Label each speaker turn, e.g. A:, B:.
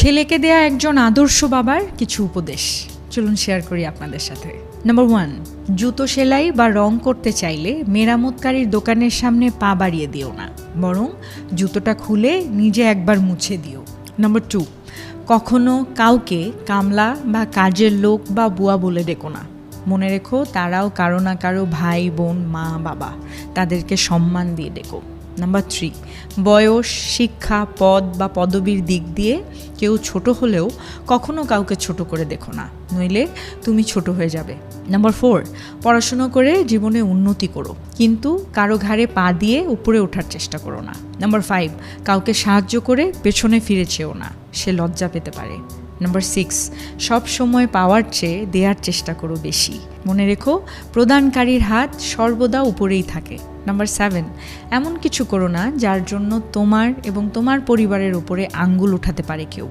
A: ছেলেকে দেয়া একজন আদর্শ বাবার কিছু উপদেশ চলুন শেয়ার করি আপনাদের সাথে। নাম্বার 1, জুতো সেলাই বা রং করতে চাইলে মেরামতকারীর দোকানের সামনে পা বাড়িয়ে দিও না, বরং জুতোটা খুলে নিজে একবার মুছে দিও। নাম্বার 2, কখনো কাউকে কামলা বা কাজের লোক বা বুয়া বলে ডেকো না। মনে রেখো তারাও কারো না কারো ভাই বোন মা বাবা, তাদেরকে সম্মান দিয়ে ডেকো। নাম্বার 3, বয়স শিক্ষা পদ বা পদবীর দিক দিয়ে কেউ ছোট হলেও কখনো কাউকে ছোট করে দেখো না, নইলে তুমি ছোট হয়ে যাবে। নাম্বার 4, পড়াশুনো করে জীবনে উন্নতি করো, কিন্তু কারো ঘাড়ে পা দিয়ে উপরে ওঠার চেষ্টা করো না। নাম্বার 5, কাউকে সাহায্য করে পেছনে ফিরে চেও না, সে লজ্জা পেতে পারে। নাম্বার 6, সব সময় পাওয়ার চেয়ে দেওয়ার চেষ্টা করো বেশি, মনে রেখো প্রদানকারীর হাত সর্বদা উপরেই থাকে। নাম্বার 7, এমন কিছু করো না যার জন্য তোমার এবং তোমার পরিবারের উপরে আঙ্গুল উঠাতে পারে কেউ।